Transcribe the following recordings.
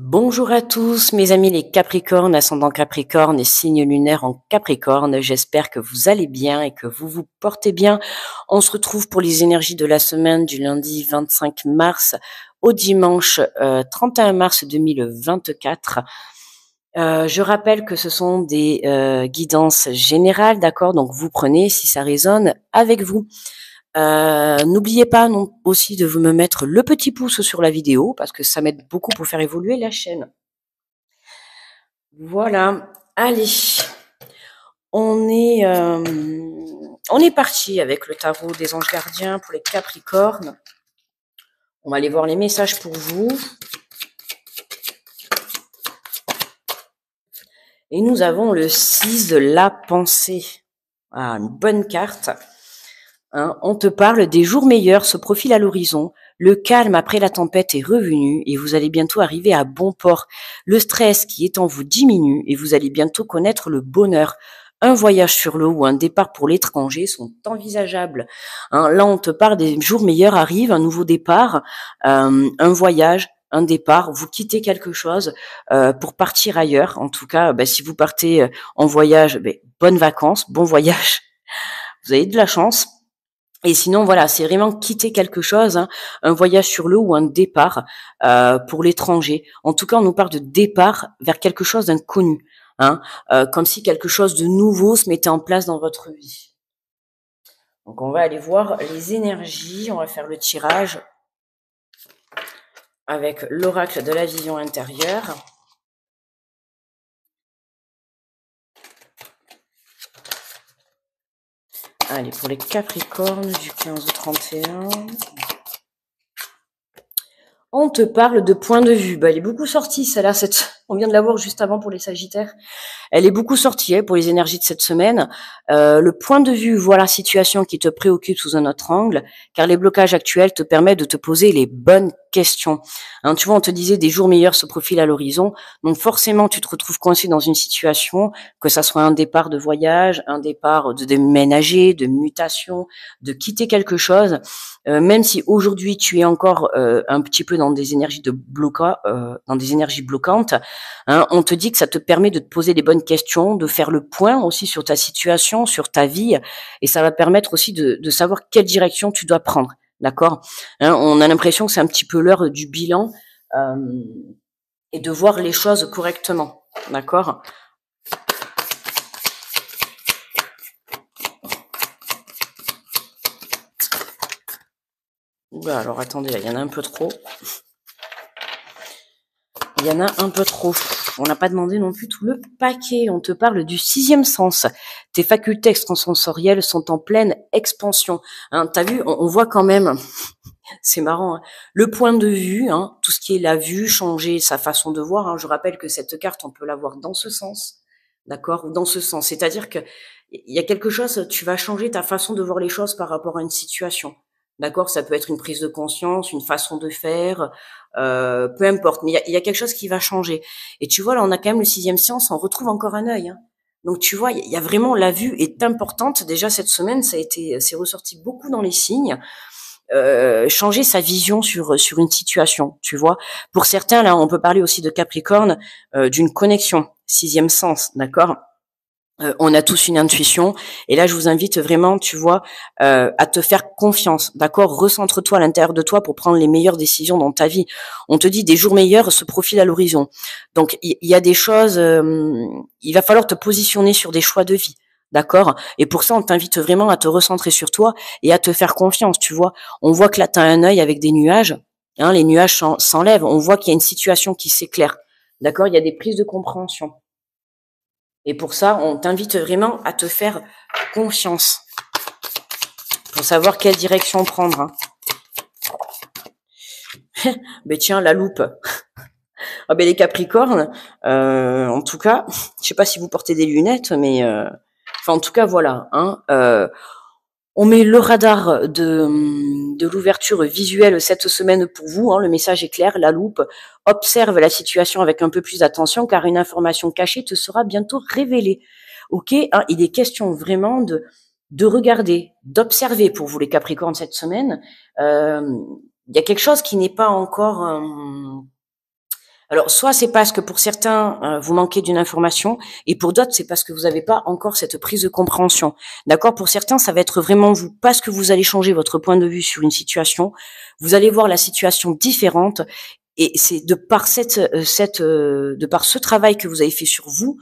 Bonjour à tous mes amis les Capricornes, ascendant Capricorne et signe lunaire en Capricorne. J'espère que vous allez bien et que vous vous portez bien. On se retrouve pour les énergies de la semaine du lundi 25 mars au dimanche 31 mars 2024. Je rappelle que ce sont des guidances générales, d'accord? Donc vous prenez si ça résonne avec vous. N'oubliez pas non aussi de vous me mettre le petit pouce sur la vidéo parce que ça m'aide beaucoup pour faire évoluer la chaîne. Voilà, allez, on est parti avec le tarot des anges gardiens pour les Capricornes. On va aller voir les messages pour vous. Et nous avons le 6 de la pensée. Ah, une bonne carte. Hein, on te parle des jours meilleurs se profilent à l'horizon. Le calme après la tempête est revenu et vous allez bientôt arriver à bon port. Le stress qui est en vous diminue et vous allez bientôt connaître le bonheur. Un voyage sur l'eau ou un départ pour l'étranger sont envisageables. Hein, là, on te parle des jours meilleurs arrivent, un nouveau départ, un voyage, un départ. Vous quittez quelque chose pour partir ailleurs. En tout cas, si vous partez en voyage, bonnes vacances, bon voyage. Vous avez de la chance. Et sinon, voilà, c'est vraiment quitter quelque chose, hein, un voyage sur l'eau ou un départ pour l'étranger. En tout cas, on nous parle de départ vers quelque chose d'inconnu, hein, comme si quelque chose de nouveau se mettait en place dans votre vie. Donc, on va aller voir les énergies. On va faire le tirage avec l'oracle de la vision intérieure. Allez, pour les Capricornes du 15 au 31. On te parle de point de vue. Elle est beaucoup sortie, celle-là. On vient de la voir juste avant pour les Sagittaires. Elle est beaucoup sortie pour les énergies de cette semaine. Le point de vue voit la situation qui te préoccupe sous un autre angle, car les blocages actuels te permettent de te poser les bonnes questions. Hein, tu vois, on te disait des jours meilleurs se profilent à l'horizon, donc forcément tu te retrouves coincé dans une situation, que ça soit un départ de voyage, un départ de déménager, de mutation, de quitter quelque chose, même si aujourd'hui tu es encore un petit peu dans des énergies dans des énergies bloquantes. Hein, on te dit que ça te permet de te poser les bonnes questions, de faire le point aussi sur ta situation, sur ta vie, et ça va permettre aussi de savoir quelle direction tu dois prendre, d'accord? Hein, on a l'impression que c'est un petit peu l'heure du bilan et de voir les choses correctement, d'accord? Oula, alors attendez, il y en a un peu trop. Il y en a un peu trop. On n'a pas demandé non plus tout le paquet. On te parle du 6e sens. Tes facultés extrasensorielles sont en pleine expansion. Hein, t'as vu, on voit quand même, c'est marrant, hein, le point de vue, hein, tout ce qui est la vue, changer sa façon de voir. Hein, je rappelle que cette carte, on peut la voir dans ce sens, d'accord, ou dans ce sens. C'est-à-dire que il y a quelque chose, tu vas changer ta façon de voir les choses par rapport à une situation. D'accord, ça peut être une prise de conscience, une façon de faire, peu importe. Mais il y a quelque chose qui va changer. Et tu vois, là, on a quand même le 6e sens, on retrouve encore un œil. Hein. Donc tu vois, il y a vraiment la vue est importante. Déjà cette semaine, c'est ressorti beaucoup dans les signes. Changer sa vision sur une situation. Tu vois, pour certains, là, on peut parler aussi de Capricorne, d'une connexion, 6e sens, d'accord. On a tous une intuition et là je vous invite vraiment, tu vois, à te faire confiance, d'accord. Recentre-toi à l'intérieur de toi pour prendre les meilleures décisions dans ta vie. On te dit des jours meilleurs se profilent à l'horizon, donc il y a des choses, il va falloir te positionner sur des choix de vie, d'accord. Et pour ça on t'invite vraiment à te recentrer sur toi et à te faire confiance, tu vois. On voit que là tu as un œil avec des nuages, hein, les nuages s'enlèvent, on voit qu'il y a une situation qui s'éclaire, d'accord. Il y a des prises de compréhension. Et pour ça, on t'invite vraiment à te faire confiance pour savoir quelle direction prendre. Hein. Ben tiens, la loupe. Ah ben les Capricornes, en tout cas, je sais pas si vous portez des lunettes, mais enfin en tout cas voilà. Hein, on met le radar de l'ouverture visuelle cette semaine pour vous. Hein, le message est clair, la loupe. Observe la situation avec un peu plus d'attention car une information cachée te sera bientôt révélée. Ok, hein, il est question vraiment de regarder, d'observer pour vous les Capricornes cette semaine. Il y a quelque chose qui n'est pas encore Alors, soit c'est parce que pour certains, vous manquez d'une information, et pour d'autres, c'est parce que vous n'avez pas encore cette prise de compréhension. D'accord? Pour certains, ça va être vraiment vous, parce que vous allez changer votre point de vue sur une situation, vous allez voir la situation différente, et c'est de par de par ce travail que vous avez fait sur vous,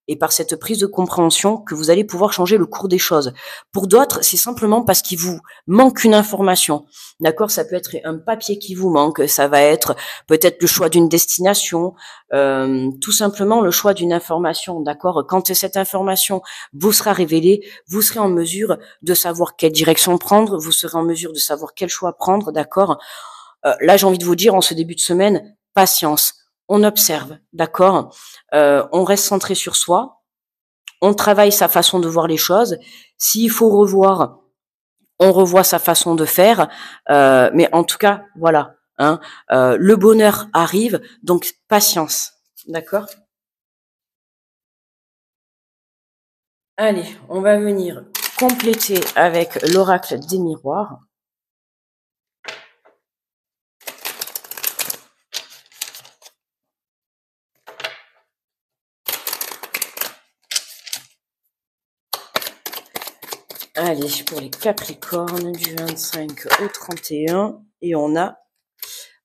et par cette prise de compréhension que vous allez pouvoir changer le cours des choses. Pour d'autres, c'est simplement parce qu'il vous manque une information. D'accord? Ça peut être un papier qui vous manque, ça va être peut-être le choix d'une destination, tout simplement le choix d'une information. D'accord? Quand cette information vous sera révélée, vous serez en mesure de savoir quelle direction prendre, vous serez en mesure de savoir quel choix prendre. D'accord? Là, j'ai envie de vous dire, en ce début de semaine, patience. On observe, d'accord? On reste centré sur soi. On travaille sa façon de voir les choses. S'il faut revoir, on revoit sa façon de faire. Mais en tout cas, voilà. Hein, le bonheur arrive, donc patience, d'accord? Allez, on va venir compléter avec l'oracle des miroirs. Allez, pour les Capricornes, du 25 au 31, et on a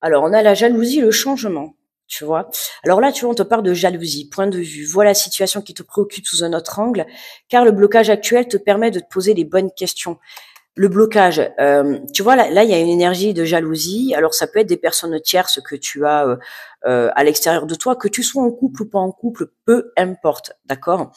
la jalousie, le changement, tu vois. Alors là, tu vois, on te parle de jalousie, point de vue. Voilà la situation qui te préoccupe sous un autre angle, car le blocage actuel te permet de te poser les bonnes questions. Le blocage, tu vois, là, il y a une énergie de jalousie. Alors, ça peut être des personnes tierces que tu as à l'extérieur de toi, que tu sois en couple ou pas en couple, peu importe, d'accord?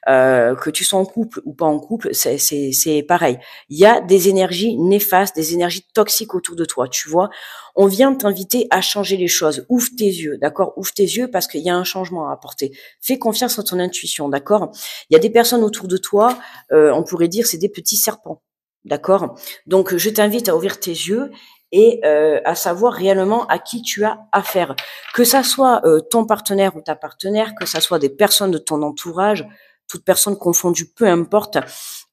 Que tu sois en couple ou pas en couple, c'est pareil. Il y a des énergies néfastes, des énergies toxiques autour de toi, tu vois. On vient t'inviter à changer les choses. Ouvre tes yeux, d'accord? Ouvre tes yeux parce qu'il y a un changement à apporter. Fais confiance en ton intuition, d'accord? Il y a des personnes autour de toi, on pourrait dire c'est des petits serpents, d'accord? Donc je t'invite à ouvrir tes yeux et à savoir réellement à qui tu as affaire. Que ça soit ton partenaire ou ta partenaire, que ça soit des personnes de ton entourage, toute personne confondue, peu importe.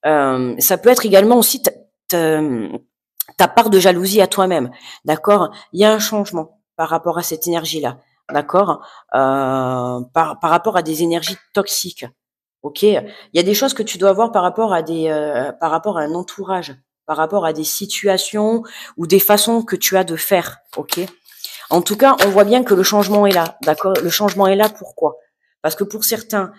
Ça peut être également aussi ta part de jalousie à toi-même, d'accord? Il y a un changement par rapport à cette énergie-là, d'accord? Par rapport à des énergies toxiques, ok? Il y a des choses que tu dois avoir par rapport à un entourage, par rapport à des situations ou des façons que tu as de faire, ok? En tout cas, on voit bien que le changement est là, d'accord? Le changement est là, pourquoi? Parce que pour certains,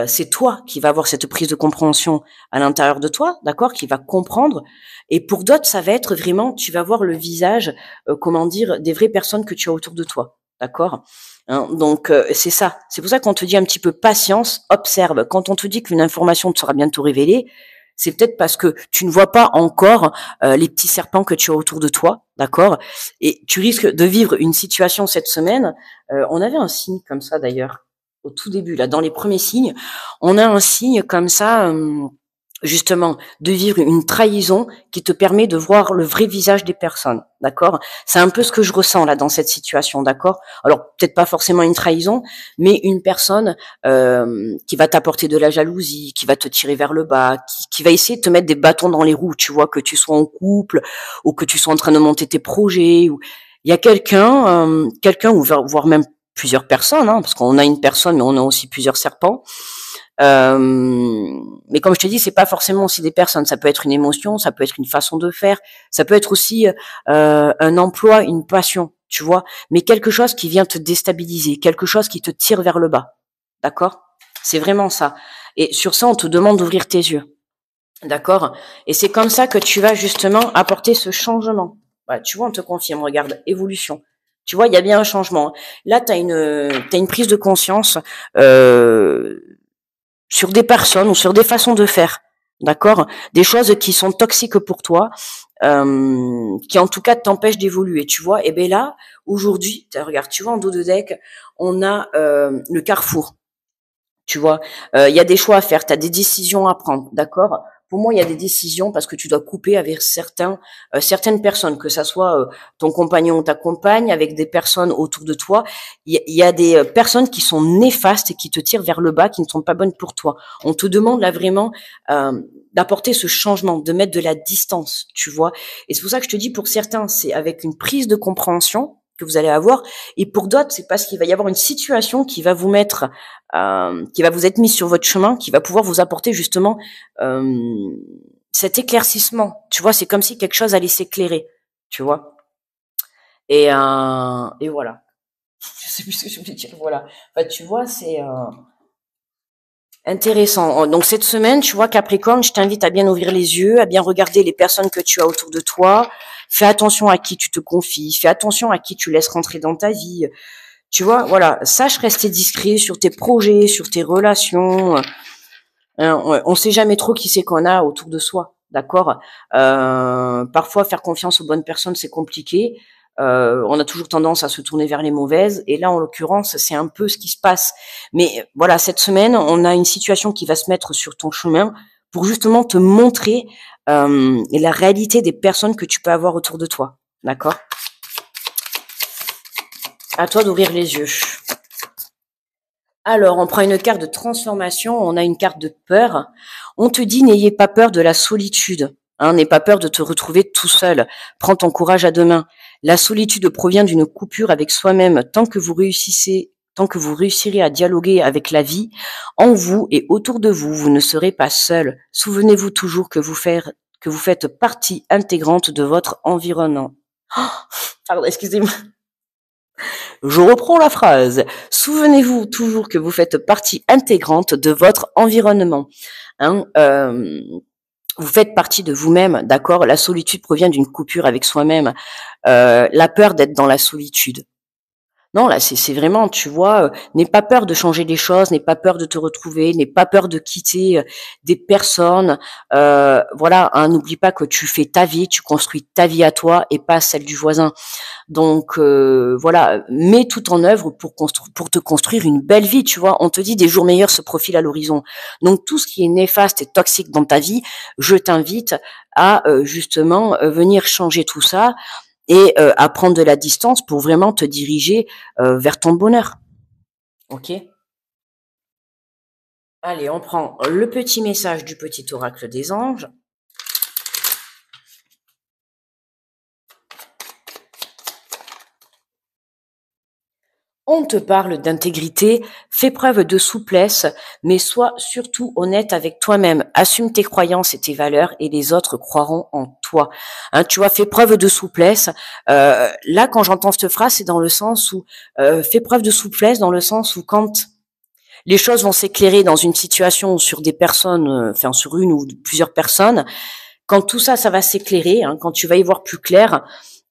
c'est toi qui vas avoir cette prise de compréhension à l'intérieur de toi, d'accord? Qui va comprendre. Et pour d'autres, ça va être vraiment, tu vas voir le visage, comment dire, des vraies personnes que tu as autour de toi, d'accord? Hein, donc, c'est ça. C'est pour ça qu'on te dit un petit peu patience, observe. Quand on te dit qu'une information te sera bientôt révélée, c'est peut-être parce que tu ne vois pas encore les petits serpents que tu as autour de toi, d'accord? Et tu risques de vivre une situation cette semaine. On avait un signe comme ça d'ailleurs au tout début, là, dans les premiers signes, on a un signe comme ça, justement, de vivre une trahison qui te permet de voir le vrai visage des personnes, d'accord? C'est un peu ce que je ressens là dans cette situation, d'accord? Alors peut-être pas forcément une trahison, mais une personne qui va t'apporter de la jalousie, qui va te tirer vers le bas, qui va essayer de te mettre des bâtons dans les roues, tu vois, que tu sois en couple ou que tu sois en train de monter tes projets. Ou il y a quelqu'un ou voire même plusieurs personnes, hein, parce qu'on a une personne, mais on a aussi plusieurs serpents. Mais comme je te dis, c'est pas forcément aussi des personnes. Ça peut être une émotion, ça peut être une façon de faire, ça peut être aussi un emploi, une passion, tu vois. Mais quelque chose qui vient te déstabiliser, quelque chose qui te tire vers le bas, d'accord? C'est vraiment ça. Et sur ça, on te demande d'ouvrir tes yeux, d'accord? Et c'est comme ça que tu vas justement apporter ce changement. Voilà, tu vois, on te confirme. Regarde, évolution. Tu vois, il y a bien un changement. Là, t'as une prise de conscience. Sur des personnes ou sur des façons de faire, d'accord? Des choses qui sont toxiques pour toi, qui en tout cas t'empêchent d'évoluer, tu vois? Et ben là, aujourd'hui, regarde, tu vois en dos de deck, on a le carrefour. Tu vois, il y a des choix à faire, tu as des décisions à prendre, d'accord? Pour moi, il y a des décisions parce que tu dois couper avec certaines personnes, que ça soit ton compagnon ou ta compagne, avec des personnes autour de toi. Il y a des personnes qui sont néfastes et qui te tirent vers le bas, qui ne sont pas bonnes pour toi. On te demande là vraiment d'apporter ce changement, de mettre de la distance, tu vois. Et c'est pour ça que je te dis, pour certains, c'est avec une prise de compréhension, que vous allez avoir. Et pour d'autres, c'est parce qu'il va y avoir une situation qui va vous mettre, qui va vous être mise sur votre chemin, qui va pouvoir vous apporter justement cet éclaircissement. Tu vois, c'est comme si quelque chose allait s'éclairer, tu vois. Et voilà. Je sais plus ce que je voulais dire. Voilà. Enfin, tu vois, c'est intéressant. Donc cette semaine, tu vois, Capricorne, je t'invite à bien ouvrir les yeux, à bien regarder les personnes que tu as autour de toi. Fais attention à qui tu te confies. Fais attention à qui tu laisses rentrer dans ta vie. Tu vois, voilà. Sache rester discret sur tes projets, sur tes relations. On sait jamais trop qui c'est qu'on a autour de soi. D'accord. Parfois, faire confiance aux bonnes personnes, c'est compliqué. On a toujours tendance à se tourner vers les mauvaises. Et là, en l'occurrence, c'est un peu ce qui se passe. Mais voilà, cette semaine, on a une situation qui va se mettre sur ton chemin pour justement te montrer la réalité des personnes que tu peux avoir autour de toi. D'accord? À toi d'ouvrir les yeux. Alors, on prend une carte de transformation, on a une carte de peur. On te dit, n'ayez pas peur de la solitude. N'aie pas peur de te retrouver tout seul. Prends ton courage à deux mains. La solitude provient d'une coupure avec soi-même. Tant que vous réussirez à dialoguer avec la vie, en vous et autour de vous, vous ne serez pas seul. Souvenez-vous toujours que vous faites partie intégrante de votre environnement. Oh, pardon, excusez-moi. Je reprends la phrase. Souvenez-vous toujours que vous faites partie intégrante de votre environnement. Hein, vous faites partie de vous-même, d'accord? La solitude provient d'une coupure avec soi-même. La peur d'être dans la solitude. Non, là, c'est vraiment, tu vois, n'aie pas peur de changer les choses, n'aie pas peur de te retrouver, n'aie pas peur de quitter des personnes. Voilà, hein, n'oublie pas que tu fais ta vie, tu construis ta vie à toi et pas celle du voisin. Donc voilà, mets tout en œuvre pour te construire une belle vie, tu vois. On te dit des jours meilleurs se profilent à l'horizon. Donc tout ce qui est néfaste et toxique dans ta vie, je t'invite à justement venir changer tout ça et à prendre de la distance pour vraiment te diriger vers ton bonheur. Ok? Allez, on prend le petit message du petit oracle des anges. On te parle d'intégrité, fais preuve de souplesse, mais sois surtout honnête avec toi-même. Assume tes croyances et tes valeurs et les autres croiront en toi. Hein, tu vois, fais preuve de souplesse. Là, quand j'entends cette phrase, c'est dans le sens où fais preuve de souplesse dans le sens où quand les choses vont s'éclairer dans une situation sur des personnes, enfin sur une ou plusieurs personnes, quand tout ça, ça va s'éclairer, hein, quand tu vas y voir plus clair,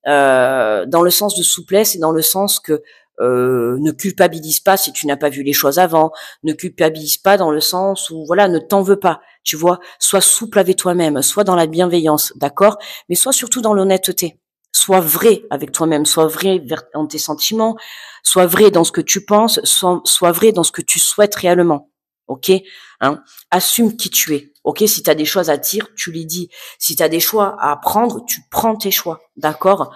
dans le sens de souplesse et dans le sens que ne culpabilise pas si tu n'as pas vu les choses avant, ne culpabilise pas dans le sens où voilà, ne t'en veux pas, tu vois, sois souple avec toi-même, sois dans la bienveillance, d'accord, mais sois surtout dans l'honnêteté. Sois vrai avec toi-même, sois vrai dans tes sentiments, sois vrai dans ce que tu penses, sois vrai dans ce que tu souhaites réellement. Ok, hein, assume qui tu es. Ok, si tu as des choses à dire, tu les dis. Si tu as des choix à prendre, tu prends tes choix. D'accord.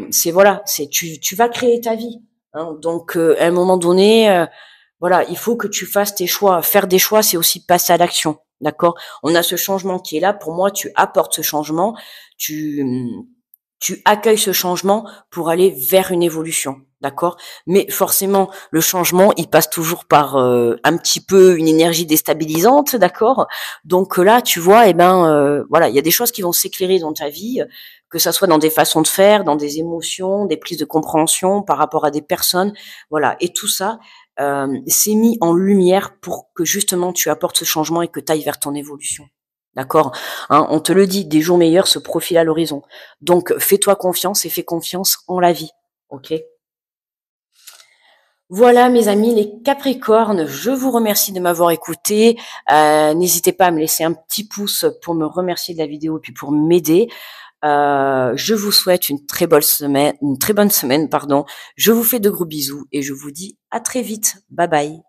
C'est voilà, c'est tu vas créer ta vie. Hein, donc à un moment donné, voilà, il faut que tu fasses tes choix. Faire des choix, c'est aussi passer à l'action. D'accord. On a ce changement qui est là. Pour moi, tu apportes ce changement. Tu tu accueilles ce changement pour aller vers une évolution, d'accord? Mais forcément, le changement, il passe toujours par un petit peu une énergie déstabilisante, d'accord? Donc là, tu vois, eh ben, voilà, il y a des choses qui vont s'éclairer dans ta vie, que ça soit dans des façons de faire, dans des émotions, des prises de compréhension par rapport à des personnes, voilà. Et tout ça, c'est mis en lumière pour que justement tu apportes ce changement et que tu ailles vers ton évolution. D'accord, hein, on te le dit, des jours meilleurs se profilent à l'horizon. Donc, fais-toi confiance et fais confiance en la vie. Ok. Voilà, mes amis, les Capricornes, je vous remercie de m'avoir écouté. N'hésitez pas à me laisser un petit pouce pour me remercier de la vidéo et puis pour m'aider. Je vous souhaite une très bonne semaine, pardon. Je vous fais de gros bisous et je vous dis à très vite. Bye bye.